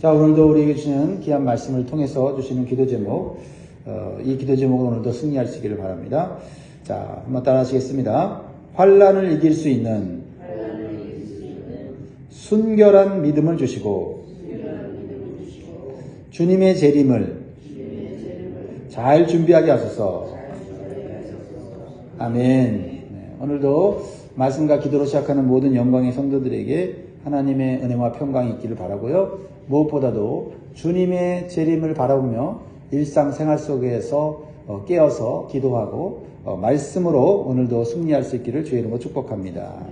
자, 오늘도 우리에게 주시는 귀한 말씀을 통해서 주시는 기도 제목, 이 기도 제목은 오늘도 승리할 수 있기를 바랍니다. 자, 한번 따라 하시겠습니다. 환난을 이길 수 있는 순결한 믿음을 주시고 주님의 재림을 잘 준비하게 하소서. 아멘. 네, 오늘도 말씀과 기도로 시작하는 모든 영광의 성도들에게 하나님의 은혜와 평강이 있기를 바라고요. 무엇보다도 주님의 재림을 바라보며 일상생활 속에서 깨어서 기도하고 말씀으로 오늘도 승리할 수 있기를 주의 이름으로 축복합니다.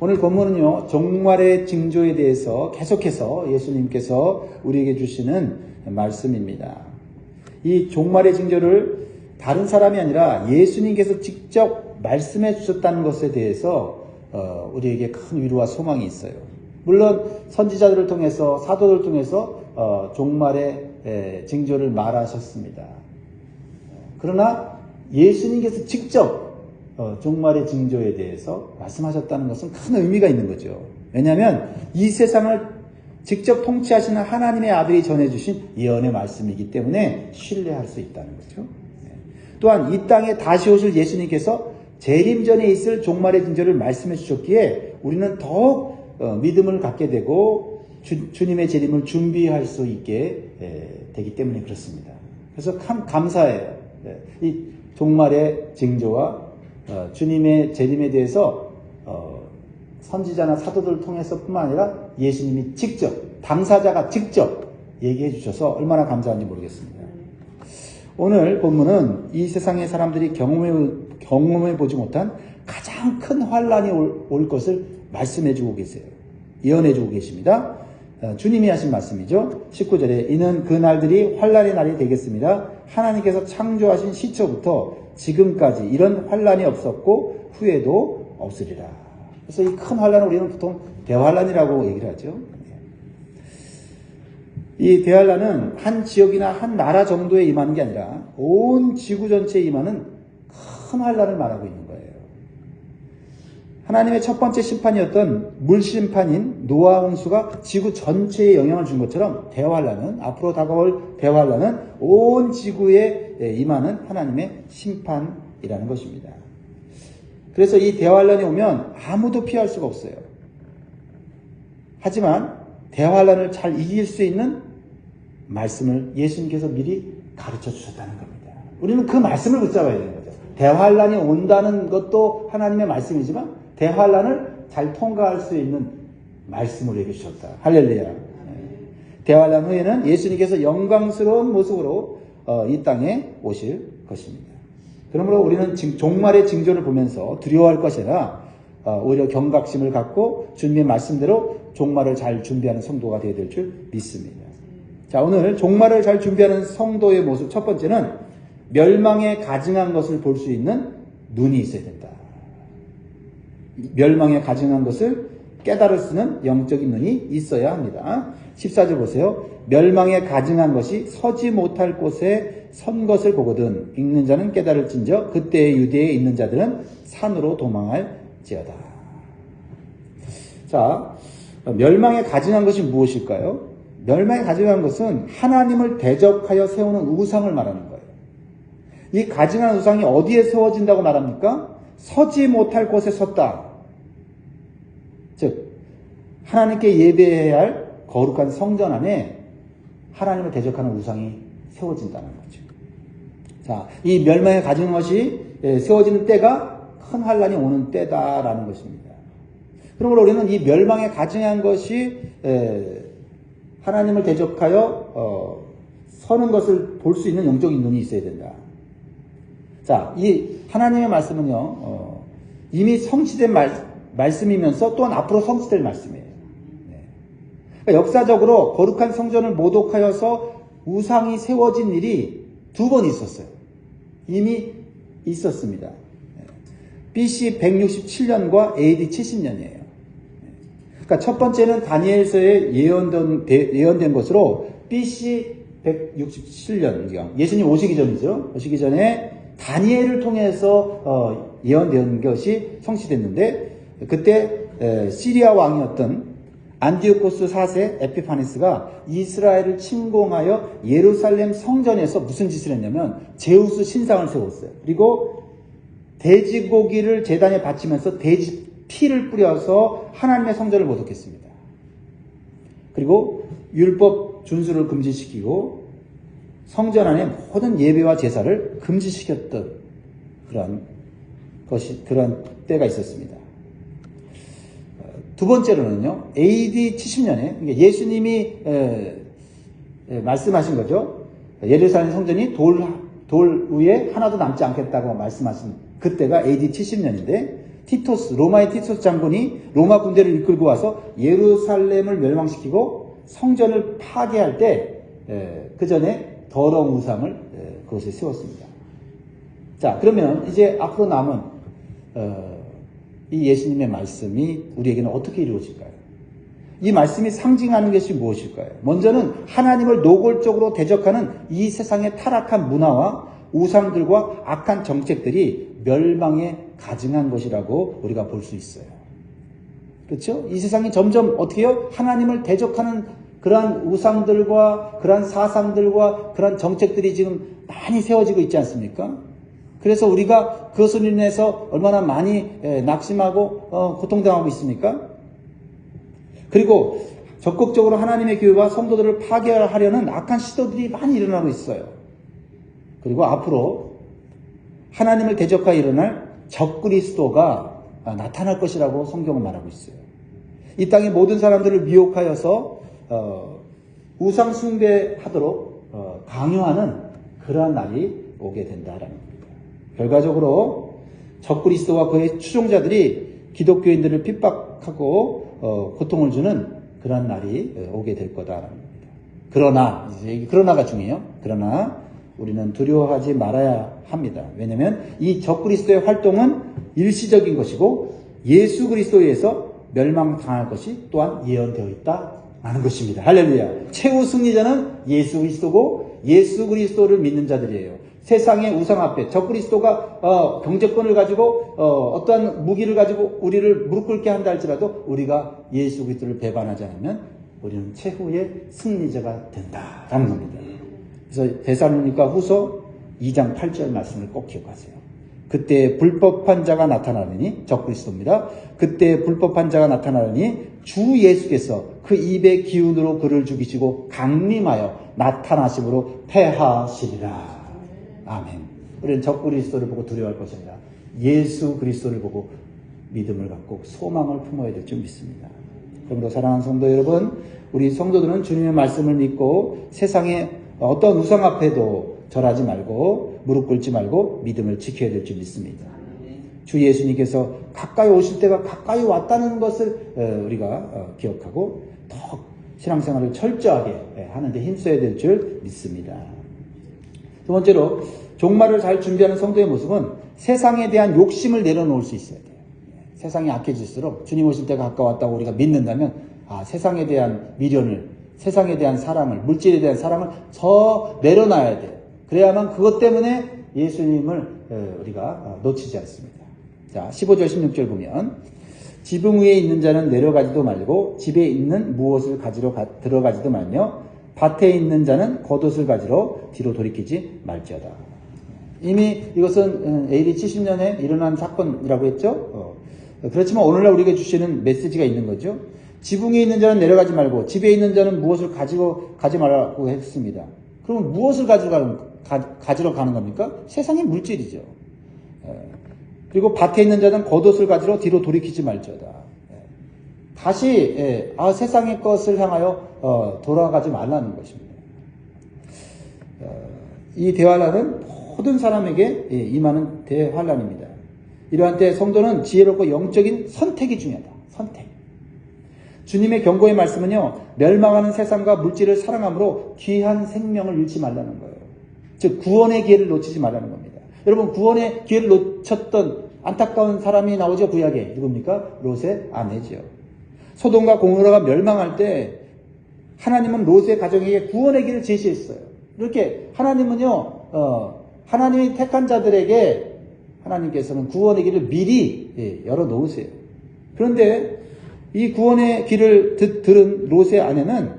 오늘 본문은요, 종말의 징조에 대해서 계속해서 예수님께서 우리에게 주시는 말씀입니다. 이 종말의 징조를 다른 사람이 아니라 예수님께서 직접 말씀해 주셨다는 것에 대해서 우리에게 큰 위로와 소망이 있어요. 물론 선지자들을 통해서, 사도들을 통해서 종말의 징조를 말하셨습니다. 그러나 예수님께서 직접 종말의 징조에 대해서 말씀하셨다는 것은 큰 의미가 있는 거죠. 왜냐하면 이 세상을 직접 통치하시는 하나님의 아들이 전해주신 예언의 말씀이기 때문에 신뢰할 수 있다는 거죠. 또한 이 땅에 다시 오실 예수님께서 재림 전에 있을 종말의 징조를 말씀해 주셨기에 우리는 더욱 믿음을 갖게 되고 주님의 재림을 준비할 수 있게 되기 때문에 그렇습니다. 그래서 참 감사해요. 이 종말의 징조와 주님의 재림에 대해서 선지자나 사도들을 통해서 뿐만 아니라 예수님이 직접, 당사자가 직접 얘기해 주셔서 얼마나 감사한지 모르겠습니다. 오늘 본문은 이 세상의 사람들이 경험해 보지 못한 가장 큰 환난이 올 것을 말씀해 주고 계세요. 예언해 주고 계십니다. 주님이 하신 말씀이죠. 19절에 이는 그 날들이 환난의 날이 되겠습니다. 하나님께서 창조하신 시초부터 지금까지 이런 환난이 없었고 후에도 없으리라. 그래서 이 큰 환난을 우리는 보통 대환난이라고 얘기를 하죠. 이 대환난은 한 지역이나 한 나라 정도에 임하는 게 아니라 온 지구 전체에 임하는 큰 환난을 말하고 있는 거예요. 하나님의 첫 번째 심판이었던 물심판인 노아 홍수가 지구 전체에 영향을 준 것처럼 대환난은, 앞으로 다가올 대환난은 온 지구에 임하는 하나님의 심판이라는 것입니다. 그래서 이 대환난이 오면 아무도 피할 수가 없어요. 하지만 대환난을 잘 이길 수 있는 말씀을 예수님께서 미리 가르쳐 주셨다는 겁니다. 우리는 그 말씀을 붙잡아야 되는 거죠. 대환난이 온다는 것도 하나님의 말씀이지만 대환난을 잘 통과할 수 있는 말씀을 얘기해 주셨다. 할렐루야. 대환난 후에는 예수님께서 영광스러운 모습으로 이 땅에 오실 것입니다. 그러므로 우리는 종말의 징조를 보면서 두려워할 것이 아니라 오히려 경각심을 갖고 주님의 말씀대로 종말을 잘 준비하는 성도가 되어야 될 줄 믿습니다. 자, 오늘 종말을 잘 준비하는 성도의 모습, 첫 번째는 멸망에 가증한 것을 볼 수 있는 눈이 있어야 된다. 멸망에 가증한 것을 깨달을 수 있는 영적인 눈이 있어야 합니다. 14절 보세요. 멸망에 가증한 것이 서지 못할 곳에 선 것을 보거든 읽는 자는 깨달을진저 그때 유대에 있는 자들은 산으로 도망할지어다. 자, 멸망에 가증한 것이 무엇일까요? 멸망에 가증한 것은 하나님을 대적하여 세우는 우상을 말하는 거예요. 이 가증한 우상이 어디에 세워진다고 말합니까? 서지 못할 곳에 섰다. 즉 하나님께 예배해야 할 거룩한 성전 안에 하나님을 대적하는 우상이 세워진다는 거죠. 자, 이 멸망에 가증한 것이 세워지는 때가 큰 환난이 오는 때다라는 것입니다. 그러므로 우리는 이 멸망에 가증한 것이 하나님을 대적하여 서는 것을 볼 수 있는 영적인 눈이 있어야 된다. 자, 이 하나님의 말씀은요, 이미 성취된 말씀이면서 또한 앞으로 성취될 말씀이에요. 그러니까 역사적으로 거룩한 성전을 모독하여서 우상이 세워진 일이 2번 있었어요. 이미 있었습니다. BC 167년과 AD 70년이에요. 그러니까 첫 번째는 다니엘서에 예언된 것으로 BC 167년, 예수님 오시기 전이죠. 오시기 전에 다니엘을 통해서 예언된 것이 성취됐는데, 그때 시리아 왕이었던 안디오코스 4세 에피파니스가 이스라엘을 침공하여 예루살렘 성전에서 무슨 짓을 했냐면 제우스 신상을 세웠어요. 그리고 돼지고기를 제단에 바치면서 돼지 피를 뿌려서 하나님의 성전을 모독했습니다. 그리고 율법 준수를 금지시키고 성전 안에 모든 예배와 제사를 금지시켰던 그런 때가 있었습니다. 두 번째로는요, AD 70년에 예수님이 말씀하신 거죠. 예루살렘 성전이 돌 위에 하나도 남지 않겠다고 말씀하신 그때가 AD 70년인데 로마의 티토스 장군이 로마 군대를 이끌고 와서 예루살렘을 멸망시키고 성전을 파괴할 때 그 전에 더러운 우상을 그것에 세웠습니다. 자, 그러면 이제 앞으로 남은 이 예수님의 말씀이 우리에게는 어떻게 이루어질까요? 이 말씀이 상징하는 것이 무엇일까요? 먼저는 하나님을 노골적으로 대적하는 이 세상의 타락한 문화와 우상들과 악한 정책들이 멸망에 가증한 것이라고 우리가 볼 수 있어요. 그렇죠? 이 세상이 점점 어떻게 해요? 하나님을 대적하는 그러한 우상들과 그러한 사상들과 그러한 정책들이 지금 많이 세워지고 있지 않습니까? 그래서 우리가 그것으로 인해서 얼마나 많이 낙심하고 고통당하고 있습니까? 그리고 적극적으로 하나님의 교회와 성도들을 파괴하려는 악한 시도들이 많이 일어나고 있어요. 그리고 앞으로 하나님을 대적하여 일어날 적그리스도가 나타날 것이라고 성경은 말하고 있어요. 이 땅의 모든 사람들을 미혹하여서 우상 숭배하도록 강요하는 그러한 날이 오게 된다라는 겁니다. 결과적으로 적그리스도와 그의 추종자들이 기독교인들을 핍박하고 고통을 주는 그러한 날이 오게 될 거다라는 겁니다. 그러나 그러나가 중요해요. 그러나 우리는 두려워하지 말아야 합니다. 왜냐하면 이 적그리스도의 활동은 일시적인 것이고 예수 그리스도에 의해서 멸망당할 것이 또한 예언되어 있다라는 것입니다. 할렐루야. 최후 승리자는 예수 그리스도고 예수 그리스도를 믿는 자들이에요. 세상의 우상 앞에 적그리스도가 경제권을 가지고 어떠한 무기를 가지고 우리를 무릎 꿇게 한다 할지라도 우리가 예수 그리스도를 배반하지 않으면 우리는 최후의 승리자가 된다라는 겁니다. 그래서 데살로니가 후서 2장 8절 말씀을 꼭 기억하세요. 그때 불법한 자가 나타나느니 적그리스도입니다. 그때 불법한 자가 나타나느니 주 예수께서 그 입의 기운으로 그를 죽이시고 강림하여 나타나심으로 패하시리라. 아멘. 우리는 적그리스도를 보고 두려워할 것이 아니라 예수 그리스도를 보고 믿음을 갖고 소망을 품어야 될 줄 믿습니다. 그러므로 사랑하는 성도 여러분, 우리 성도들은 주님의 말씀을 믿고 세상의 어떤 우상 앞에도 절하지 말고 무릎 꿇지 말고 믿음을 지켜야 될 줄 믿습니다. 주 예수님께서 가까이 오실 때가 가까이 왔다는 것을 우리가 기억하고 더 신앙생활을 철저하게 하는 데 힘써야 될 줄 믿습니다. 두 번째로 종말을 잘 준비하는 성도의 모습은 세상에 대한 욕심을 내려놓을 수 있어야 돼요. 세상이 악해질수록 주님 오실 때가 가까웠다고 우리가 믿는다면 세상에 대한 미련을, 세상에 대한 사랑을, 물질에 대한 사랑을 더 내려놔야 돼요. 그래야만 그것 때문에 예수님을 우리가 놓치지 않습니다. 자, 15절 16절 보면 지붕 위에 있는 자는 내려가지도 말고 집에 있는 무엇을 가지러 들어가지도 말며 밭에 있는 자는 겉옷을 가지러 뒤로 돌이키지 말지어다. 이미 이것은 AD 70년에 일어난 사건이라고 했죠. 그렇지만 오늘날 우리에게 주시는 메시지가 있는 거죠. 지붕에 있는 자는 내려가지 말고 집에 있는 자는 무엇을 가지 말라고 했습니다. 그러면 무엇을 가지러 가는 겁니까? 세상의 물질이죠. 그리고 밭에 있는 자는 겉옷을 가지러 뒤로 돌이키지 말지어다. 다시 세상의 것을 향하여 돌아가지 말라는 것입니다. 이 대환란은 모든 사람에게 임하는 대환란입니다. 이러한 때 성도는 지혜롭고 영적인 선택이 중요하다. 선택. 주님의 경고의 말씀은요, 멸망하는 세상과 물질을 사랑함으로 귀한 생명을 잃지 말라는 거예요. 즉 구원의 기회를 놓치지 말라는 겁니다. 여러분, 구원의 기회를 놓쳤던 안타까운 사람이 나오죠. 구약에 누굽니까? 롯의 아내죠. 소돔과 고모라가 멸망할 때 하나님은 롯의 가정에게 구원의 길을 제시했어요. 이렇게 하나님은요, 하나님이 택한 자들에게 하나님께서는 구원의 길을 미리 열어놓으세요. 그런데 이 구원의 길을 들은 롯의 아내는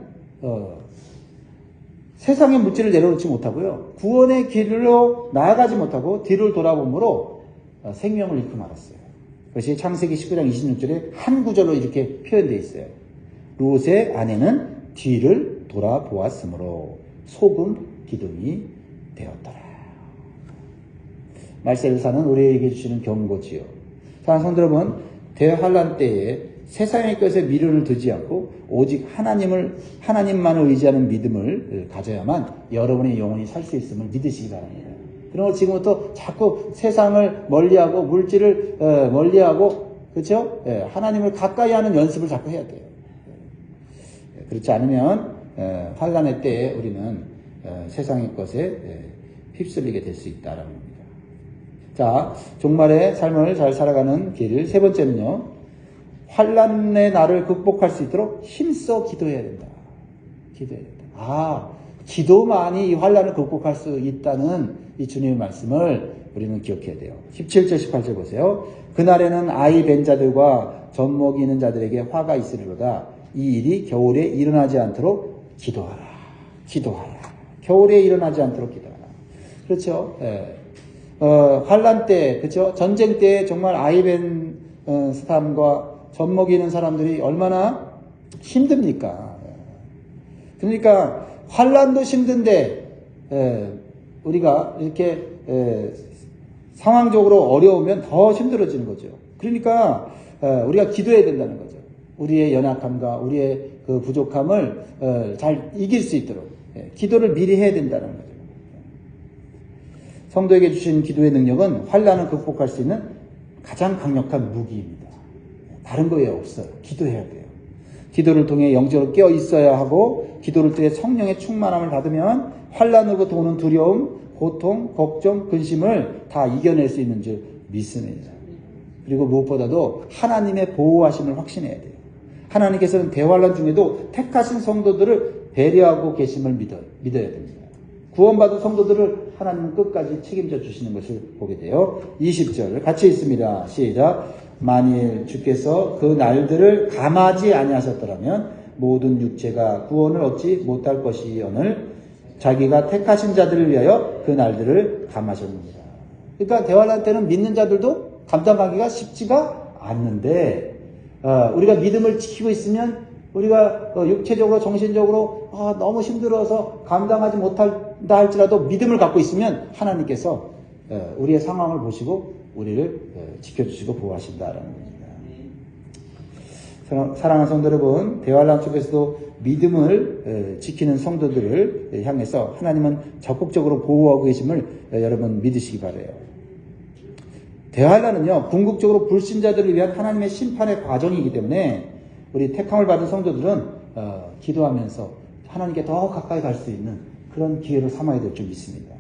세상의 물질을 내려놓지 못하고요. 구원의 길로 나아가지 못하고 뒤를 돌아보므로 생명을 잃고 말았어요. 그것이 창세기 19장 26절에 한 구절로 이렇게 표현되어 있어요. 롯의 아내는 뒤를 돌아보았으므로 소금 기둥이 되었더라. 말세를 사는 우리에게 주시는 경고지요. 사랑하는 성도 여러분, 대환란 때에 세상의 것에 미련을 두지 않고 오직 하나님만을 의지하는 믿음을 가져야만 여러분의 영혼이 살 수 있음을 믿으시기 바랍니다. 그런 걸 지금부터 자꾸 세상을 멀리하고 물질을 멀리하고 그렇죠? 하나님을 가까이 하는 연습을 자꾸 해야 돼요. 그렇지 않으면 환란의 때에 우리는 세상의 것에 휩쓸리게 될 수 있다라는 겁니다. 자, 종말의 삶을 잘 살아가는 길. 세 번째는요, 환란의 날을 극복할 수 있도록 힘써 기도해야 된다. 기도해야 된다. 기도만이 이 환란을 극복할 수 있다는 이 주님의 말씀을 우리는 기억해야 돼요. 17절, 18절 보세요. 그날에는 아이 벤 자들과 젖먹이 있는 자들에게 화가 있으리로다. 이 일이 겨울에 일어나지 않도록 기도하라. 기도하라. 겨울에 일어나지 않도록 기도하라. 그렇죠. 환란 때, 그렇죠. 전쟁 때 정말 아이 벤 사람과 젖먹이는 사람들이 얼마나 힘듭니까? 그러니까 환란도 힘든데 우리가 이렇게 상황적으로 어려우면 더 힘들어지는 거죠. 그러니까 우리가 기도해야 된다는 거죠. 우리의 연약함과 우리의 그 부족함을 잘 이길 수 있도록 기도를 미리 해야 된다는 거죠. 성도에게 주신 기도의 능력은 환란을 극복할 수 있는 가장 강력한 무기입니다. 다른 거에 없어요. 기도해야 돼요. 기도를 통해 영적으로 깨어 있어야 하고 기도를 통해 성령의 충만함을 받으면 환란으로부터 오는 두려움, 고통, 걱정, 근심을 다 이겨낼 수 있는 줄 믿습니다. 그리고 무엇보다도 하나님의 보호하심을 확신해야 돼요. 하나님께서는 대환란 중에도 택하신 성도들을 배려하고 계심을 믿어야 됩니다. 구원받은 성도들을 하나님은 끝까지 책임져 주시는 것을 보게 돼요. 20절 같이 있습니다. 시작. 만일 주께서 그 날들을 감하지 아니하셨더라면 모든 육체가 구원을 얻지 못할 것이오늘 자기가 택하신 자들을 위하여 그 날들을 감하셨습니다. 그러니까 대환란 때는 믿는 자들도 감당하기가 쉽지가 않는데 우리가 믿음을 지키고 있으면 우리가 육체적으로 정신적으로 너무 힘들어서 감당하지 못한다 할지라도 믿음을 갖고 있으면 하나님께서 우리의 상황을 보시고 우리를 지켜주시고 보호하신다라는 겁니다. 사랑하는 성도 여러분, 대환란 속에서도 믿음을 지키는 성도들을 향해서 하나님은 적극적으로 보호하고 계심을 여러분 믿으시기 바라요. 대환란은요, 궁극적으로 불신자들을 위한 하나님의 심판의 과정이기 때문에 우리 택함을 받은 성도들은 기도하면서 하나님께 더 가까이 갈 수 있는 그런 기회를 삼아야 될 줄 믿습니다.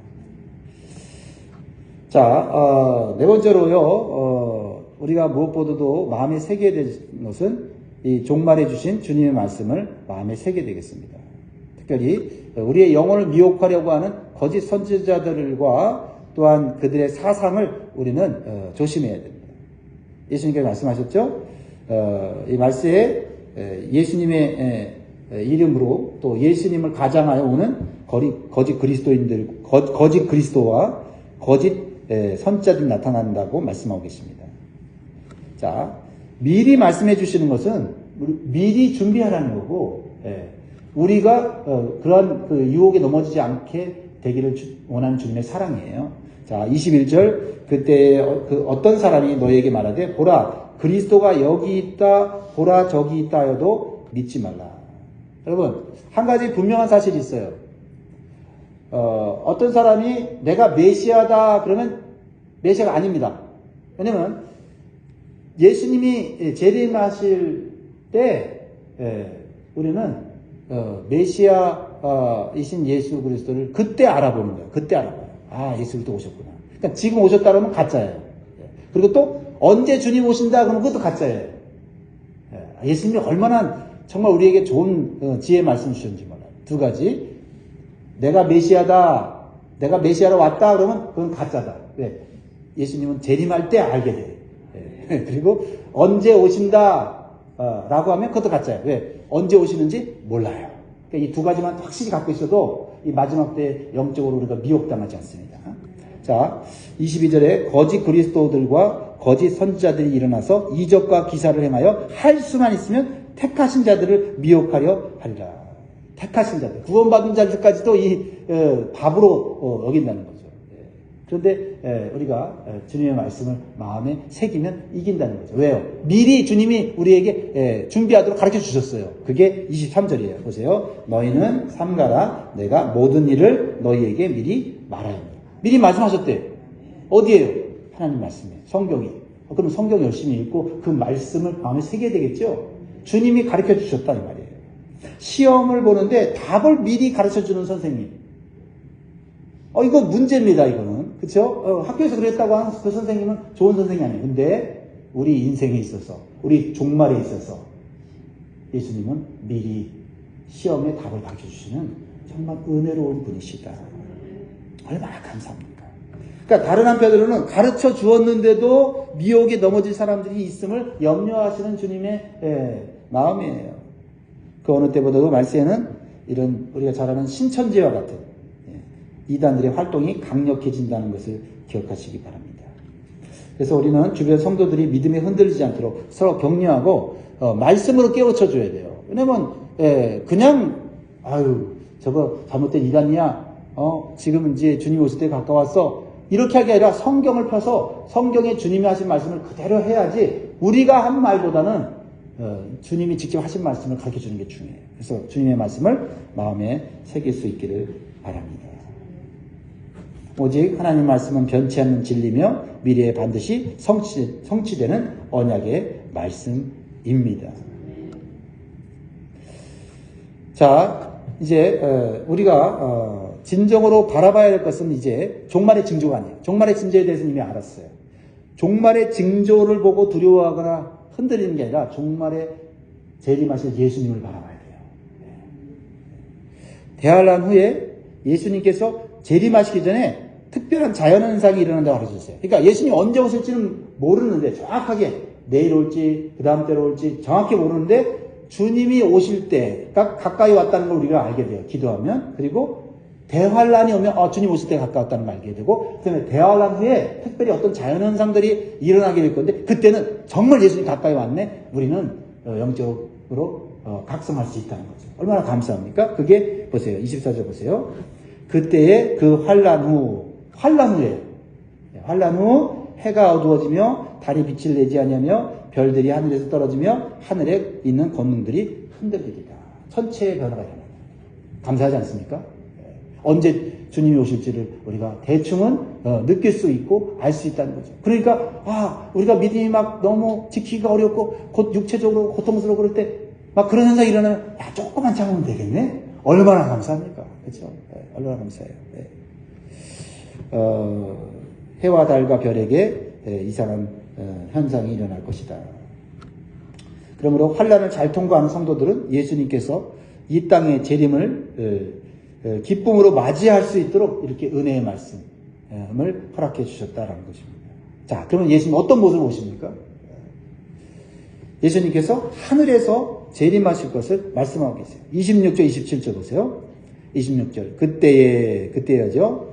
자, 네 번째로요, 우리가 무엇보다도 마음에 새겨야 될 것은 이 종말에 주신 주님의 말씀을 마음에 새겨야 되겠습니다. 특별히 우리의 영혼을 미혹하려고 하는 거짓 선지자들과 또한 그들의 사상을 우리는 조심해야 됩니다. 예수님께서 말씀하셨죠? 이 말세에 예수님의 이름으로 또 예수님을 가장하여 오는 거짓 그리스도인들, 거짓 그리스도와 거짓 선자들이 나타난다고 말씀하고 계십니다. 자, 미리 말씀해 주시는 것은 미리 준비하라는 거고, 우리가 그러한 그 유혹에 넘어지지 않게 되기를 원하는 주님의 사랑이에요. 자, 21절 그때 어떤 사람이 너에게 말하되 보라 그리스도가 여기 있다 보라 저기 있다 하여도 믿지 말라. 여러분, 한 가지 분명한 사실이 있어요. 어떤 사람이 내가 메시아다 그러면 메시아가 아닙니다. 왜냐면 예수님이 재림하실 때 우리는 메시아이신 예수 그리스도를 그때 알아보는 거예요. 그때 알아봐요. 예수 그리스도 오셨구나. 그러니까 지금 오셨다 그러면 가짜예요. 그리고 또 언제 주님 오신다 그러면 그것도 가짜예요. 예수님이 얼마나 정말 우리에게 좋은 지혜의 말씀 주셨는지 몰라요. 두 가지. 내가 메시아다. 내가 메시아로 왔다 그러면 그건 가짜다. 왜? 예수님은 재림할 때 알게 돼요. 그리고 언제 오신다. 라고 하면 그것도 가짜예요. 왜? 언제 오시는지 몰라요. 그러니까 이 두 가지만 확실히 갖고 있어도 이 마지막 때 영적으로 우리가 미혹당하지 않습니다. 자, 22절에 거짓 그리스도들과 거짓 선지자들이 일어나서 이적과 기사를 행하여 할 수만 있으면 택하신 자들을 미혹하려 하리라. 택하신 자들, 구원받은 자들까지도 이 밥으로 여긴다는 거죠. 그런데 우리가 주님의 말씀을 마음에 새기면 이긴다는 거죠. 왜요? 미리 주님이 우리에게 준비하도록 가르쳐 주셨어요. 그게 23절이에요. 보세요. 너희는 삼가라. 내가 모든 일을 너희에게 미리 말하였노라. 미리 말씀하셨대요. 어디에요? 하나님 말씀에, 성경에. 그럼 성경 열심히 읽고 그 말씀을 마음에 새겨야 되겠죠? 주님이 가르쳐 주셨다는 말이에요. 시험을 보는데 답을 미리 가르쳐 주는 선생님. 이거 문제입니다, 이거는. 그쵸? 학교에서 그랬다고 하는 그 선생님은 좋은 선생님이 아니에요. 근데 우리 인생에 있어서, 우리 종말에 있어서 예수님은 미리 시험의 답을 가르쳐 주시는 정말 은혜로운 분이시다. 얼마나 감사합니까? 그러니까 다른 한편으로는 가르쳐 주었는데도 미혹에 넘어질 사람들이 있음을 염려하시는 주님의 마음이에요. 그 어느 때보다도 말세에는 이런 우리가 잘 아는 신천지와 같은 이단들의 활동이 강력해진다는 것을 기억하시기 바랍니다. 그래서 우리는 주변 성도들이 믿음에 흔들리지 않도록 서로 격려하고 말씀으로 깨우쳐 줘야 돼요. 왜냐면 그냥 저거 잘못된 이단이야. 지금 이제 주님이 오실 때 가까웠어. 이렇게 하기 아니라 성경을 펴서 성경에 주님이 하신 말씀을 그대로 해야지 우리가 한 말보다는 주님이 직접 하신 말씀을 가르쳐 주는 게 중요해요. 그래서 주님의 말씀을 마음에 새길 수 있기를 바랍니다. 오직 하나님 말씀은 변치 않는 진리며 미래에 반드시 성취되는 언약의 말씀입니다. 자, 이제 우리가 진정으로 바라봐야 할 것은 이제 종말의 징조가 아니에요. 종말의 징조에 대해서는 이미 알았어요. 종말의 징조를 보고 두려워하거나 흔들리는 게 아니라 종말에 재림하실 예수님을 바라봐야 돼요. 대환란 후에 예수님께서 재림하시기 전에 특별한 자연현상이 일어난다고 가르쳐줬어요. 그러니까 예수님이 언제 오실지는 모르는데 정확하게 내일 올지 그 다음 때로 올지 정확히 모르는데 주님이 오실 때가 가까이 왔다는 걸 우리가 알게 돼요. 기도하면. 그리고 대환란이 오면 주님 오실 때가 가까웠다는 걸 알게 되고 그다음에 대환란 후에 특별히 어떤 자연현상들이 일어나게 될 건데 그때는 정말 예수님이 가까이 왔네. 우리는 영적으로 각성할 수 있다는 거죠. 얼마나 감사합니까? 그게 보세요. 24절 보세요. 그때의 그 환란 후에 환란 후 해가 어두워지며 달이 빛을 내지 아니하며 별들이 하늘에서 떨어지며 하늘에 있는 권능들이 흔들리리라. 천체의 변화가 일어납니다. 감사하지 않습니까? 언제 주님이 오실지를 우리가 대충은 느낄 수 있고 알 수 있다는 거죠. 그러니까 우리가 믿음이 막 너무 지키기가 어렵고 곧 육체적으로 고통스러워 그럴 때 막 그런 현상이 일어나면 조금만 참으면 되겠네. 얼마나 감사합니까? 그렇죠? 얼마나 감사해요. 해와 달과 별에게 이상한 현상이 일어날 것이다. 그러므로 환란을 잘 통과하는 성도들은 예수님께서 이 땅의 재림을 기쁨으로 맞이할 수 있도록 이렇게 은혜의 말씀을 허락해 주셨다라는 것입니다. 자, 그러면 예수님 어떤 모습으로 오십니까? 예수님께서 하늘에서 재림하실 것을 말씀하고 계세요. 26절, 27절 보세요. 26절. 그때여죠.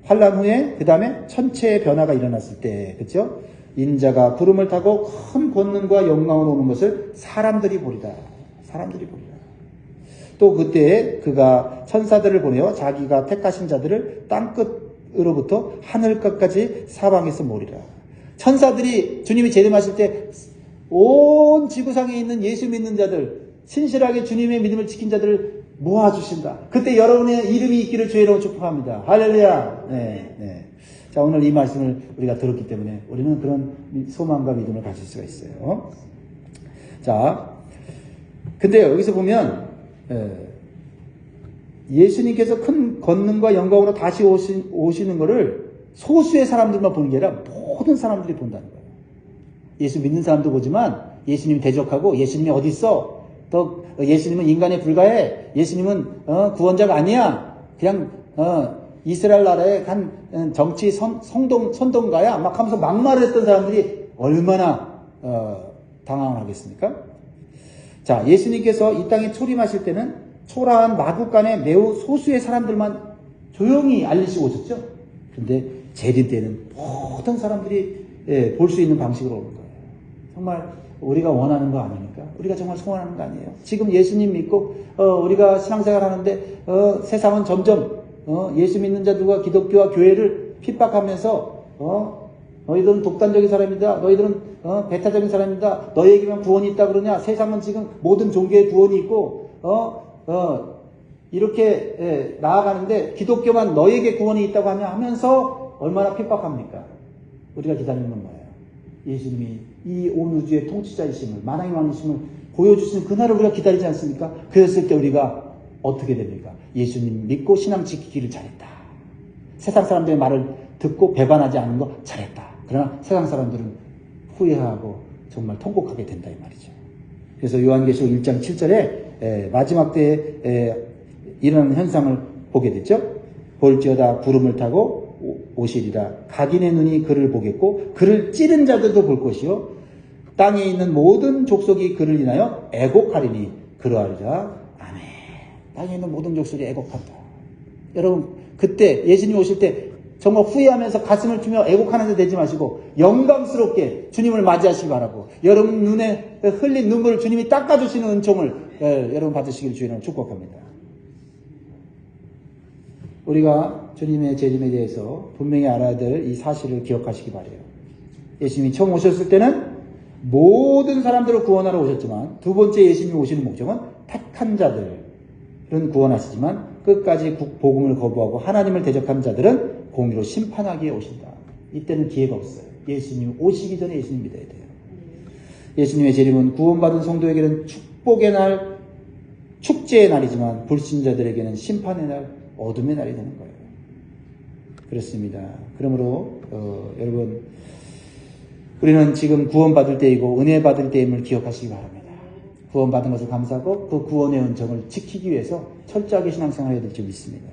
환란 후에 그 다음에 천체의 변화가 일어났을 때, 그렇죠? 인자가 구름을 타고 큰 권능과 영광으로 오는 것을 사람들이 보리라. 사람들이 보리라. 또 그때에 그가 천사들을 보내어 자기가 택하신 자들을 땅끝으로부터 하늘끝까지 사방에서 모리라. 천사들이 주님이 재림하실 때 온 지구상에 있는 예수 믿는 자들, 신실하게 주님의 믿음을 지킨 자들을 모아주신다. 그때 여러분의 이름이 있기를 주의 이름으로 축복합니다. 할렐루야. 네. 자, 오늘 이 말씀을 우리가 들었기 때문에 우리는 그런 소망과 믿음을 가질 수가 있어요. 자, 근데 여기서 보면 예수님께서 큰 권능과 영광으로 다시 오시는 것을 소수의 사람들만 보는 게 아니라 모든 사람들이 본다는 거예요. 예수 믿는 사람도 보지만 예수님 대적하고 예수님이 어디 있어? 또 예수님은 인간에 불과해. 예수님은 구원자가 아니야. 그냥 이스라엘 나라의 한 정치 선동가야. 막 하면서 막말을 했던 사람들이 얼마나 당황을 하겠습니까? 자, 예수님께서 이 땅에 초림하실 때는 초라한 마국간에 매우 소수의 사람들만 조용히 알리시고 오셨죠. 그런데 재림 때는 모든 사람들이 볼 수 있는 방식으로 오는 거예요. 정말 우리가 원하는 거 아닙니까? 우리가 정말 소원하는 거 아니에요? 지금 예수님 믿고 우리가 신앙생활 하는데 세상은 점점 예수 믿는 자들과 기독교와 교회를 핍박하면서 너희들은 독단적인 사람이다. 너희들은 배타적인 사람이다. 너희에게만 구원이 있다 그러냐? 세상은 지금 모든 종교에 구원이 있고 이렇게 나아가는데 기독교만 너희에게 구원이 있다고 하면서 얼마나 핍박합니까? 우리가 기다리는 건 뭐예요? 예수님이 이 온 우주의 통치자이심을, 만왕의 왕이심을 보여주시는 그날을 우리가 기다리지 않습니까? 그랬을 때 우리가 어떻게 됩니까? 예수님 믿고 신앙 지키기를 잘했다. 세상 사람들의 말을 듣고 배반하지 않는 거 잘했다. 그러나 세상 사람들은 후회하고 정말 통곡하게 된다 이 말이죠. 그래서 요한계시록 1장 7절에 마지막 때에 일어나는 현상을 보게 됐죠. 볼지어다 구름을 타고 오시리라. 각인의 눈이 그를 보겠고 그를 찌른 자들도 볼 것이요 땅에 있는 모든 족속이 그를 인하여 애곡하리니 그러하리라. 아멘. 땅에 있는 모든 족속이 애곡한다. 여러분 그때 예수님 오실 때 정말 후회하면서 가슴을 치며 애곡하는 데 되지 마시고 영광스럽게 주님을 맞이하시기 바라고 여러분 눈에 흘린 눈물을 주님이 닦아주시는 은총을 여러분 받으시길 주님으로 축복합니다. 우리가 주님의 재림에 대해서 분명히 알아야 될 이 사실을 기억하시기 바라요. 예수님이 처음 오셨을 때는 모든 사람들을 구원하러 오셨지만 두 번째 예수님이 오시는 목적은 택한 자들은 구원하시지만 끝까지 복음을 거부하고 하나님을 대적한 자들은 공의로 심판하기에 오신다. 이때는 기회가 없어요. 예수님 오시기 전에 예수님 믿어야 돼요. 예수님의 재림은 구원받은 성도에게는 축복의 날, 축제의 날이지만 불신자들에게는 심판의 날, 어둠의 날이 되는 거예요. 그렇습니다. 그러므로 여러분 우리는 지금 구원받을 때이고 은혜 받을 때임을 기억하시기 바랍니다. 구원받은 것을 감사하고 그 구원의 은총을 지키기 위해서 철저하게 신앙생활을 해야 될 줄 믿습니다.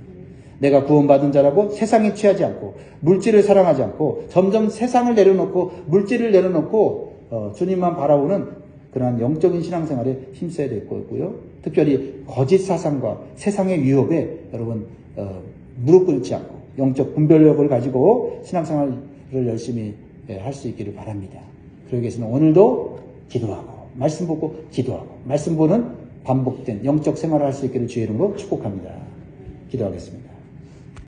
내가 구원받은 자라고 세상에 취하지 않고 물질을 사랑하지 않고 점점 세상을 내려놓고 물질을 내려놓고 주님만 바라보는 그러한 영적인 신앙생활에 힘써야 될 거고요. 특별히 거짓 사상과 세상의 유혹에 여러분 무릎 꿇지 않고 영적 분별력을 가지고 신앙생활을 열심히 할 수 있기를 바랍니다. 그러기 위해서는 오늘도 기도하고 말씀 보고 기도하고 말씀 보는 반복된 영적 생활을 할 수 있기를 주의 이름으로 축복합니다. 기도하겠습니다.